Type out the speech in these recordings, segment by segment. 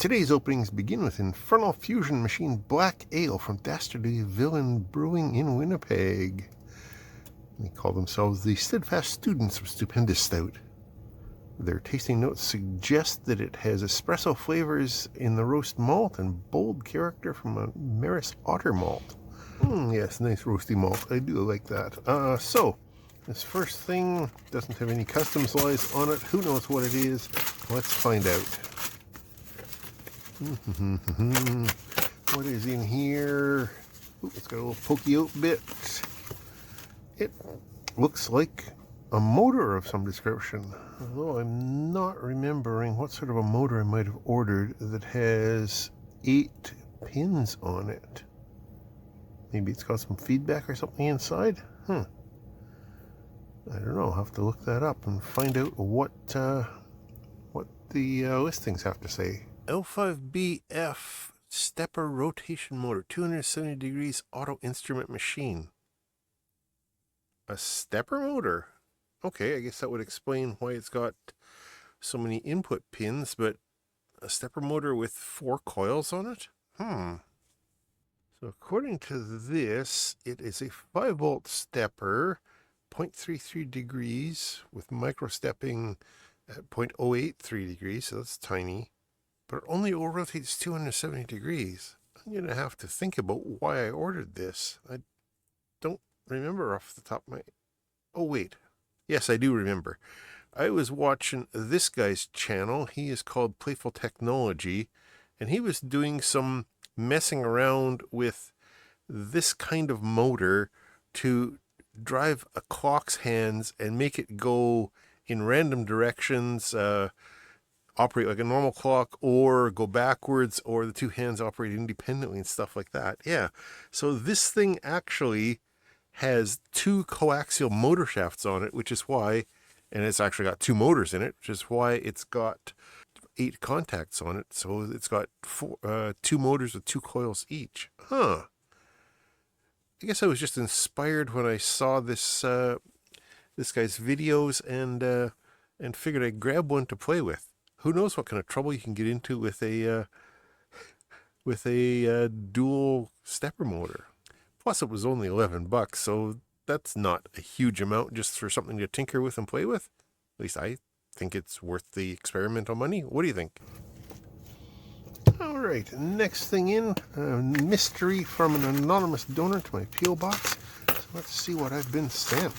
Today's openings begin with Infernal Fusion Machine Black Ale from Dastardly Villain Brewing in Winnipeg. They call themselves the Steadfast Students of Stupendous Stout. Their tasting notes suggest that it has espresso flavors in the roast malt and bold character from a Maris Otter malt. Yes, nice roasty malt. I do like that. So, this first thing doesn't have any customs lies on it. Who knows what it is? Let's find out. What is in here? Ooh, it's got a little pokey out bit. It looks like a motor of some description, although I'm not remembering what sort of a motor I might have ordered that has 8 pins on it. Maybe it's got some feedback or something inside? I don't know. I'll have to look that up and find out what the listings have to say. L5BF stepper rotation motor, 270 degrees auto instrument machine. A stepper motor? Okay, I guess that would explain why it's got so many input pins, but a stepper motor with 4 coils on it? So according to this, it is a 5-volt stepper, 0.33 degrees, with micro stepping at 0.083 degrees, so that's tiny. But it only rotates 270 degrees. I'm going to have to think about why I ordered this. I don't remember off the top of my... Oh, wait. Yes, I do remember. I was watching this guy's channel. He is called Playful Technology, and he was doing some messing around with this kind of motor to drive a clock's hands and make it go in random directions, operate like a normal clock, or go backwards, or the 2 hands operate independently and stuff like that. Yeah, so this thing actually has 2 coaxial motor shafts on it, which is why, and it's actually got 2 motors in it, which is why it's got 8 contacts on it. So it's got 2 motors with 2 coils each. I guess I was just inspired when I saw this this guy's videos and figured I'd grab one to play with. Who knows what kind of trouble you can get into with a dual stepper motor. Plus, it was only $11, so that's not a huge amount just for something to tinker with and play with. At least I think it's worth the experimental money. What do you think? All right, next thing in, mystery from an anonymous donor to my P.O. box. So let's see what I've been sent.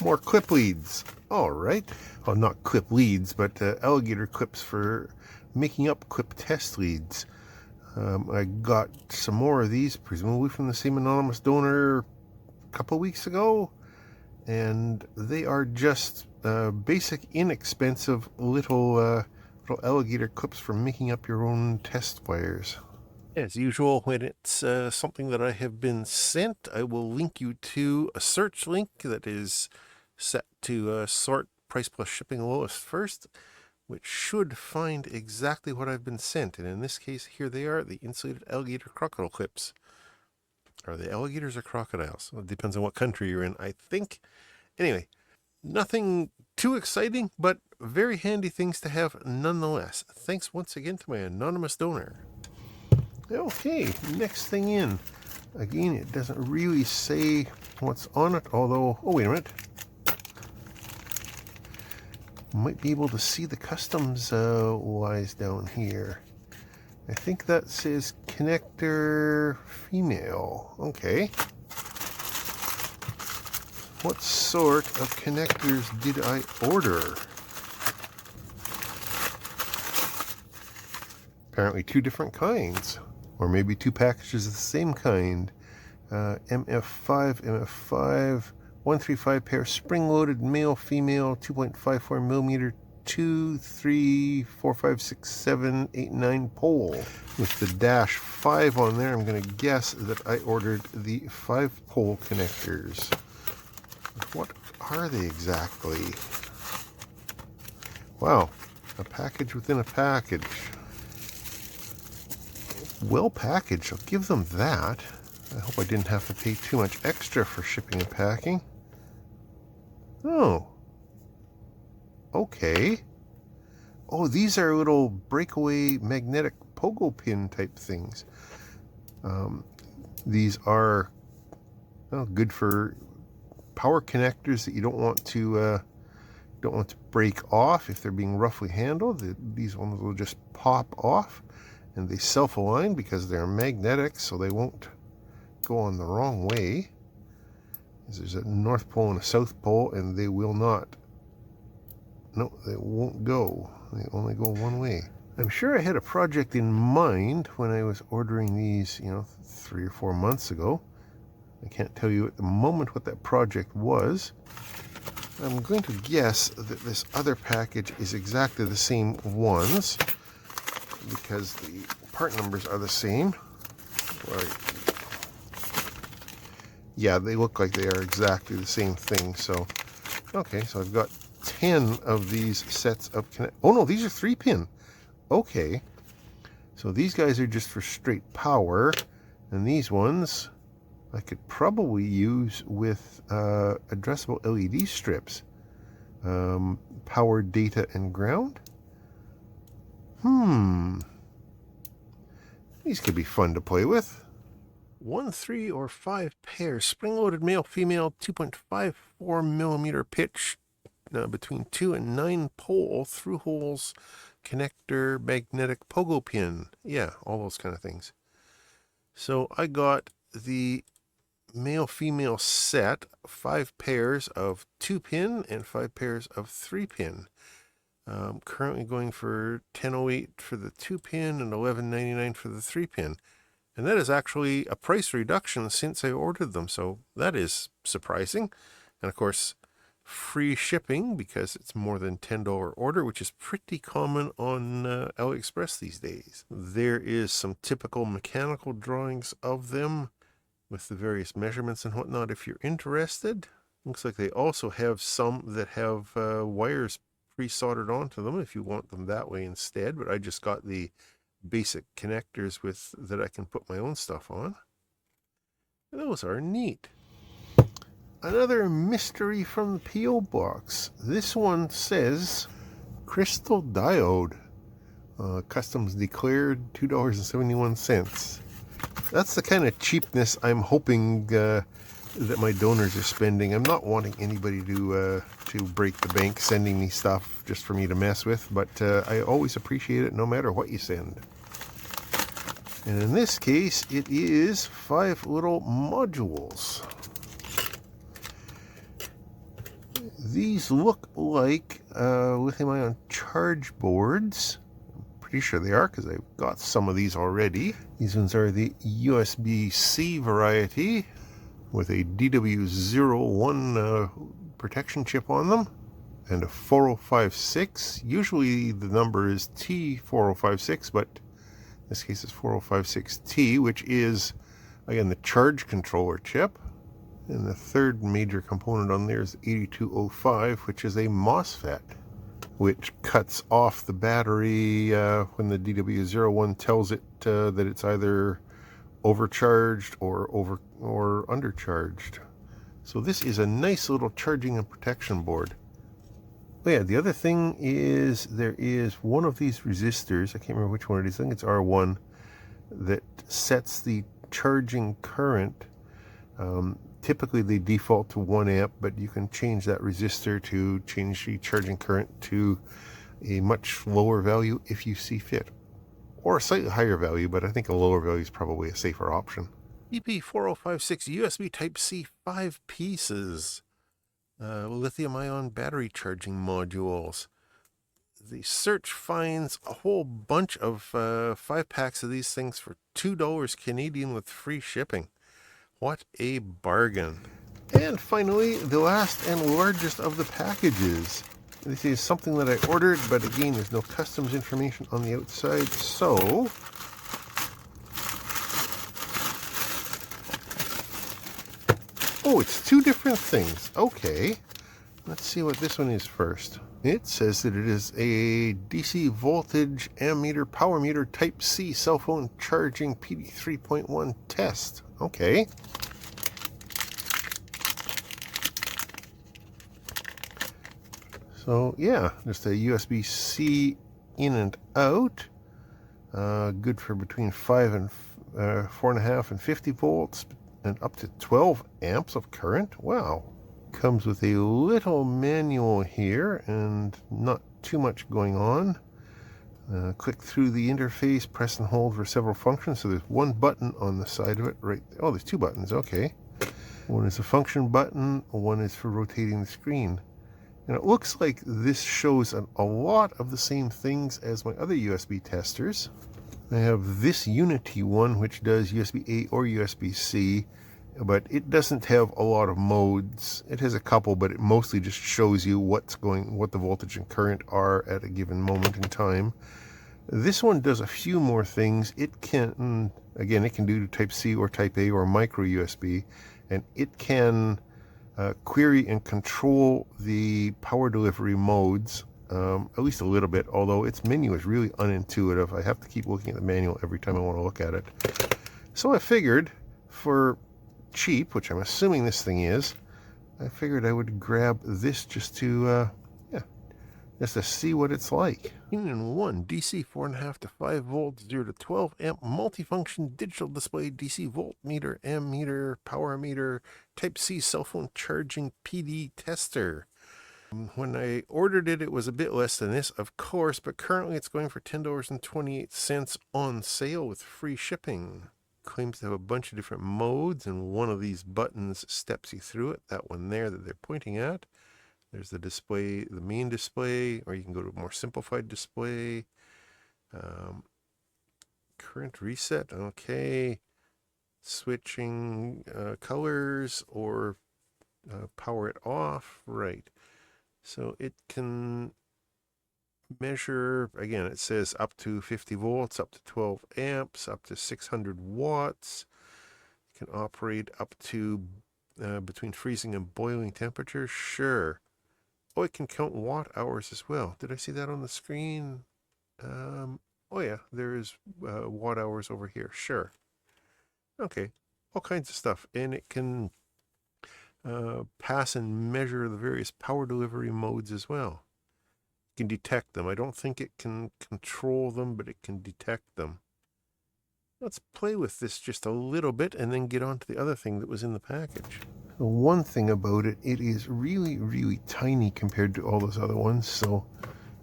More clip leads. All right. Well, not clip leads, but alligator clips for making up clip test leads. I got some more of these, presumably from the same anonymous donor a couple weeks ago. And they are just basic, inexpensive little alligator clips for making up your own test wires. As usual, when it's something that I have been sent, I will link you to a search link that is set to sort price plus shipping lowest first, which should find exactly what I've been sent. And in this case, here they are, the insulated alligator crocodile clips. Are they alligators or crocodiles? Well, it depends on what country you're in, I think. Anyway, nothing too exciting, but very handy things to have nonetheless. Thanks once again to my anonymous donor. Okay, next thing in. Again, it doesn't really say what's on it, although... Oh, wait a minute. Might be able to see the customs wise down here. I think that says connector female. Okay. What sort of connectors did I order? Apparently 2 different kinds. Or maybe 2 packages of the same kind. MF5, 135 pair spring-loaded male, female, 2.54 millimeter, 2, 3, 4, 5, 6, 7, 8, 9 pole. With the dash 5 on there, I'm going to guess that I ordered the 5 pole connectors. What are they exactly? Wow, a package within a package. Well packaged, I'll give them that. I hope I didn't have to pay too much extra for shipping and packing. Oh. Okay. Oh, these are little breakaway magnetic pogo pin type things. These are good for power connectors that you don't want to break off if they're being roughly handled. These ones will just pop off, and they self-align because they're magnetic, so they won't go on the wrong way. There's a North Pole and a South Pole, and they will not. No, they won't go. They only go one way. I'm sure I had a project in mind when I was ordering these, 3 or 4 months ago. I can't tell you at the moment what that project was. I'm going to guess that this other package is exactly the same ones because the part numbers are the same. Right. Yeah, they look like they are exactly the same thing. So, okay, so I've got 10 of these sets of oh no, these are 3-pin. Okay, so these guys are just for straight power, and these ones I could probably use with addressable LED strips. Power, data, and ground. These could be fun to play with. 1, 3, or 5 pairs, spring-loaded male, female, 2.54 millimeter pitch, between 2 and 9 pole, through holes, connector, magnetic pogo pin. Yeah, all those kind of things. So I got the male-female set, 5 pairs of 2-pin and 5 pairs of 3-pin. Currently going for $10.08 for the 2-pin and $11.99 for the 3-pin. And that is actually a price reduction since I ordered them, so that is surprising. And of course, free shipping because it's more than $10 order, which is pretty common on AliExpress these days. There is some typical mechanical drawings of them with the various measurements and whatnot if you're interested. Looks like they also have some that have wires pre-soldered onto them if you want them that way instead, but I just got the basic connectors with that I can put my own stuff on. Those are neat. Another mystery from the P.O. box. This one says crystal diode, customs declared, $2.71. That's the kind of cheapness I'm hoping that my donors are spending. I'm not wanting anybody to break the bank sending me stuff just for me to mess with, but I always appreciate it no matter what you send. And in this case, it is 5 little modules. These look like lithium-ion charge boards. I'm pretty sure they are because I've got some of these already. These ones are the USB-C variety with a DW01 protection chip on them and a 4056. Usually the number is T4056, but in this case it's 4056T, which is, again, the charge controller chip. And the third major component on there is 8205, which is a MOSFET, which cuts off the battery when the DW01 tells it that it's either overcharged or undercharged. So this is a nice little charging and protection board. Oh yeah, the other thing is there is one of these resistors, I can't remember which one it is, I think it's R1, that sets the charging current. Typically they default to 1 amp, but you can change that resistor to change the charging current to a much lower value if you see fit. Or a slightly higher value, but I think a lower value is probably a safer option. EP4056 USB Type-C 5 pieces. Lithium-ion battery charging modules. The search finds a whole bunch of 5 packs of these things for $2 Canadian with free shipping. What a bargain. And finally, the last and largest of the packages. This is something that I ordered, but again, there's no customs information on the outside, so oh, it's 2 different things. Okay. Let's see what this one is first. It says that it is a DC voltage ammeter power meter Type-C cell phone charging PD 3.1 test. Okay. So yeah, just a USB-C in and out. Good for between 4.5 and 50 volts and up to 12 amps of current. Wow. Comes with a little manual here and not too much going on. Click through the interface, press and hold for several functions. So there's one button on the side of it, right? Oh, there's two buttons. Okay. One is a function button, one is for rotating the screen. And it looks like this shows a lot of the same things as my other USB testers. I have this Unity one, which does USB-A or USB-C, but it doesn't have a lot of modes. It has a couple, but it mostly just shows you what the voltage and current are at a given moment in time. This one does a few more things. It can do Type-C or Type-A or micro USB, and it can query and control the power delivery modes, at least a little bit, although its menu is really unintuitive. I have to keep looking at the manual every time I want to look at it. So I figured, for cheap, which I'm assuming this thing is, I figured I would grab this just to see what it's like. In one DC 4.5 to 5 volts, 0 to 12 amp multifunction digital display, DC voltmeter, ammeter, power meter, Type-C cell phone charging PD tester. When I ordered it, it was a bit less than this, of course, but currently it's going for $10.28 on sale with free shipping. Claims to have a bunch of different modes, and one of these buttons steps you through it. That one there that they're pointing at. There's the display, the main display, or you can go to a more simplified display. Current reset, okay. Switching colors or power it off, right. So it can measure, again, it says up to 50 volts, up to 12 amps, up to 600 watts. It can operate up to between freezing and boiling temperatures, sure. Oh, it can count watt hours as well. Did I see that on the screen? Oh yeah, there is watt hours over here. Sure. Okay, all kinds of stuff. And it can pass and measure the various power delivery modes as well. It can detect them. I don't think it can control them, but it can detect them. Let's play with this just a little bit and then get on to the other thing that was in the package. The one thing about it, it is really, really tiny compared to all those other ones. So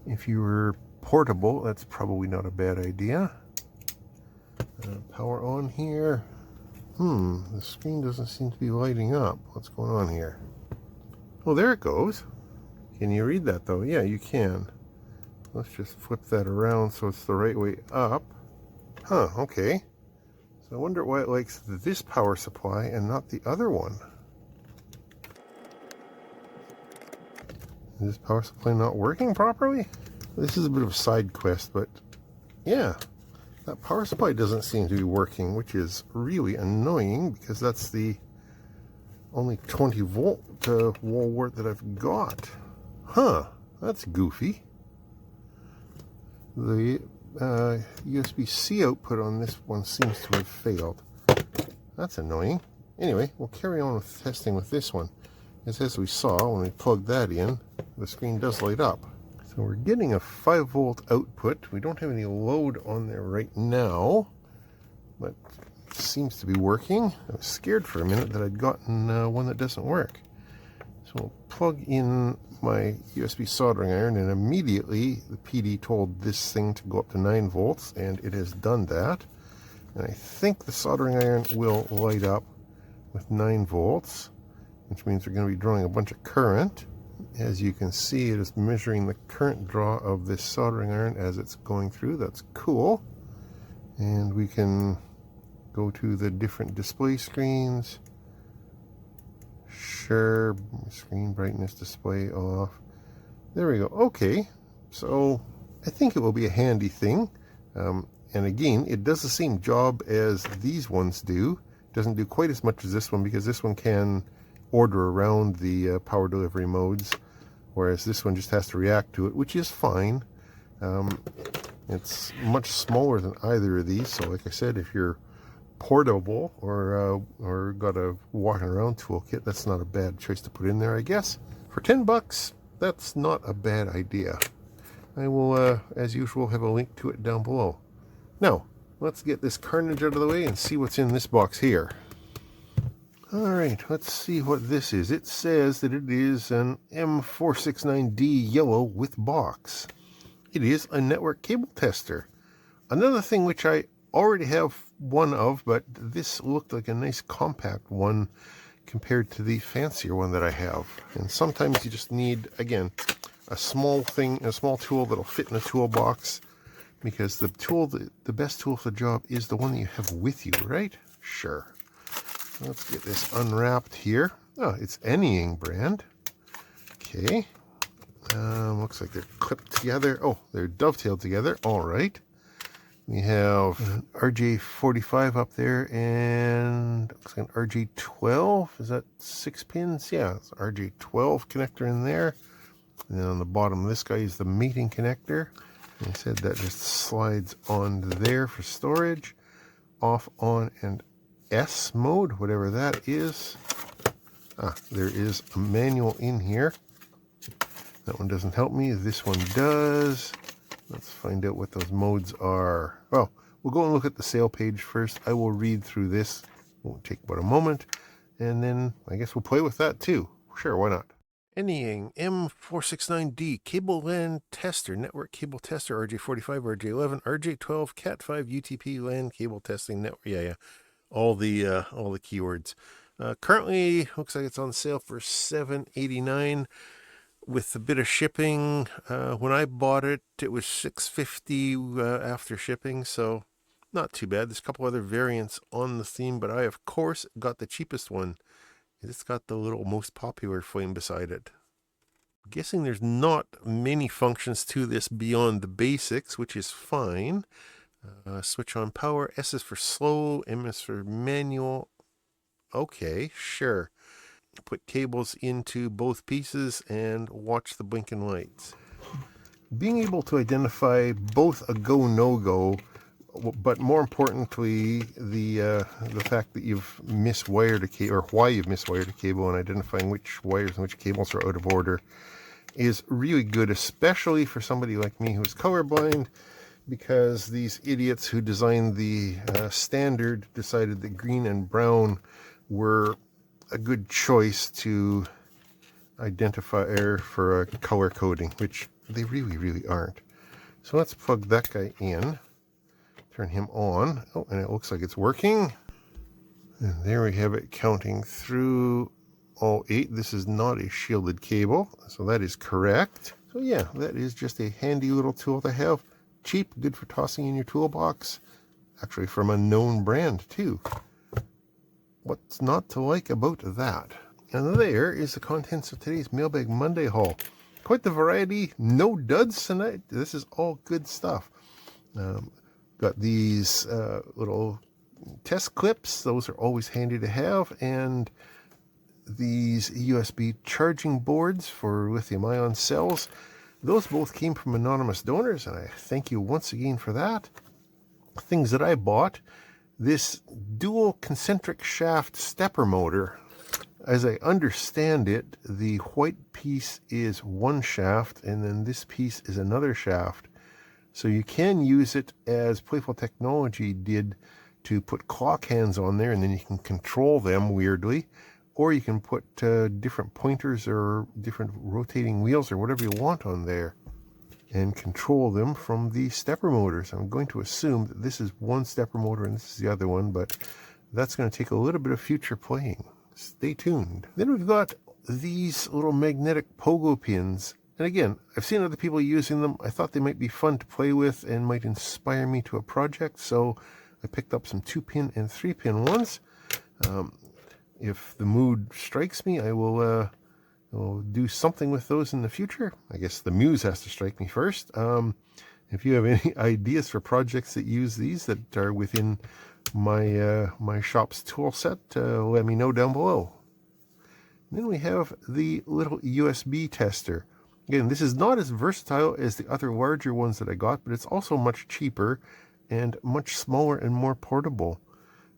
if you were portable, that's probably not a bad idea. Power on here. The screen doesn't seem to be lighting up. What's going on here? Oh, there it goes. Can you read that though? Yeah, you can. Let's just flip that around so it's the right way up. Huh, okay. So I wonder why it likes this power supply and not the other one. Is this power supply not working properly? This is a bit of a side quest, but yeah, that power supply doesn't seem to be working, which is really annoying because that's the only 20 volt wall wart that I've got. Huh, that's goofy. The USB-C output on this one seems to have failed. That's annoying. Anyway, we'll carry on with testing with this one. As we saw, when we plugged that in, the screen does light up. So we're getting a 5 volt output. We don't have any load on there right now, but it seems to be working. I was scared for a minute that I'd gotten one that doesn't work. So we'll plug in my USB soldering iron, and immediately the PD told this thing to go up to 9 volts, and it has done that. And I think the soldering iron will light up with 9 volts, which means we're going to be drawing a bunch of current. As you can see, it is measuring the current draw of this soldering iron as it's going through. That's cool. And we can go to the different display screens. Sure, screen brightness display off. There we go. Okay, so I think it will be a handy thing. And again, it does the same job as these ones do. It doesn't do quite as much as this one because this one can order around the power delivery modes, whereas this one just has to react to it, which is fine. It's much smaller than either of these, so like I said, if you're portable or got a walking around toolkit, that's not a bad choice to put in there, I guess. For $10, that's not a bad idea. I will, as usual, have a link to it down below. Now, let's get this carnage out of the way and see what's in this box here. Alright, let's see what this is. It says that it is an M469D yellow with box. It is a network cable tester. Another thing which I already have one of, but this looked like a nice compact one compared to the fancier one that I have. And sometimes you just need, again, a small thing, a small tool that'll fit in a toolbox, because the tool, the best tool for the job is the one that you have with you, right? Sure. Let's get this unwrapped here. Oh, it's ANENG brand. Okay. Looks like they're clipped together. Oh, they're dovetailed together. All right. We have an RJ45 up there, and looks like an RJ12. Is that 6 pins? Yeah, it's RJ12 connector in there. And then on the bottom of this guy is the mating connector. And I said that just slides on there for storage. Off, on, and S mode, whatever that is. Ah, there is a manual in here. That one doesn't help me. This one does. Let's find out what those modes are. Well, we'll go and look at the sale page first. I will read through this. Won't take but a moment. And then I guess we'll play with that too. Sure, why not? ANENG M469D Cable LAN Tester, Network Cable Tester, RJ45, RJ11, RJ12, Cat5, UTP LAN Cable Testing Network. Yeah. All the keywords. Currently, looks like it's on sale for $7.89 with a bit of shipping. When I bought it, it was $6.50 after shipping, so not too bad. There's a couple other variants on the theme, but I, of course, got the cheapest one. It's got the little most popular flame beside it. I'm guessing there's not many functions to this beyond the basics, which is fine. Switch on power. S is for slow. M is for manual. Okay, sure. Put cables into both pieces and watch the blinking lights. Being able to identify both a go, no-go, but more importantly, the fact that you've miswired a cable, or why you've miswired a cable, and identifying which wires and which cables are out of order is really good, especially for somebody like me who's colorblind, because these idiots who designed the standard decided that green and brown were a good choice to identify for a color coding, which they really aren't. So let's plug that guy in, turn him on. Oh, and it looks like it's working. And there we have it counting through all 8. This is not a shielded cable, so that is correct. So yeah, that is just a handy little tool to have. Cheap, good for tossing in your toolbox. Actually from a known brand too. What's not to like about that? And there is the contents of today's Mailbag Monday haul. Quite the variety, no duds tonight. This is all good stuff. Got these little test clips. Those are always handy to have. And these USB charging boards for lithium-ion cells. Those both came from anonymous donors, and I thank you once again for that. Things that I bought. This dual concentric shaft stepper motor. As I understand it, the white piece is one shaft, and then this piece is another shaft. So you can use it as Playful Technology did to put clock hands on there, and then you can control them weirdly. Or you can put different pointers or different rotating wheels or whatever you want on there and control them from the stepper motors. I'm going to assume that this is one stepper motor and this is the other one, but that's going to take a little bit of future playing. Stay tuned. Then we've got these little magnetic pogo pins. And again, I've seen other people using them. I thought they might be fun to play with and might inspire me to a project. So I picked up some 2-pin and 3-pin ones. If the mood strikes me, I will do something with those in the future. I guess the muse has to strike me first. If you have any ideas for projects that use these that are within my my shop's tool set, let me know down below. And then we have the little USB tester. Again, this is not as versatile as the other larger ones that I got, but it's also much cheaper and much smaller and more portable.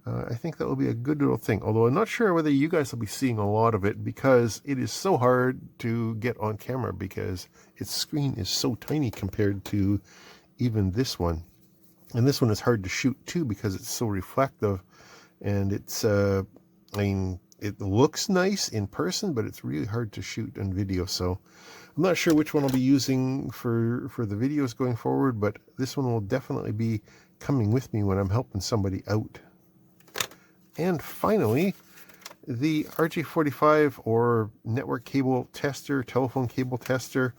I think that will be a good little thing, although I'm not sure whether you guys will be seeing a lot of it because it is so hard to get on camera because its screen is so tiny compared to even this one. And this one is hard to shoot too because it's so reflective, and it's, I mean, it looks nice in person, but it's really hard to shoot on video. So I'm not sure which one I'll be using for the videos going forward, but this one will definitely be coming with me when I'm helping somebody out. And finally, the RJ45 or network cable tester, telephone cable tester.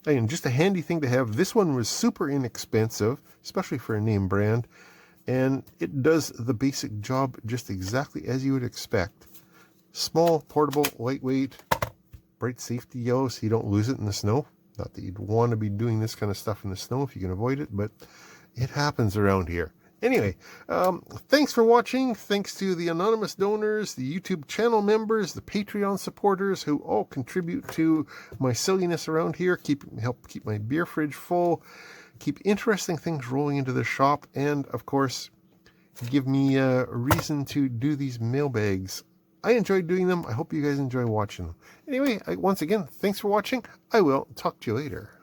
And just a handy thing to have. This one was super inexpensive, especially for a name brand. And it does the basic job just exactly as you would expect. Small, portable, lightweight, bright safety yellow so you don't lose it in the snow. Not that you'd want to be doing this kind of stuff in the snow if you can avoid it, but it happens around here. Anyway, thanks for watching. Thanks to the anonymous donors, the YouTube channel members, the Patreon supporters who all contribute to my silliness around here, help keep my beer fridge full, keep interesting things rolling into the shop, and of course, give me a reason to do these mailbags. I enjoyed doing them. I hope you guys enjoy watching them. Anyway, once again, thanks for watching. I will talk to you later.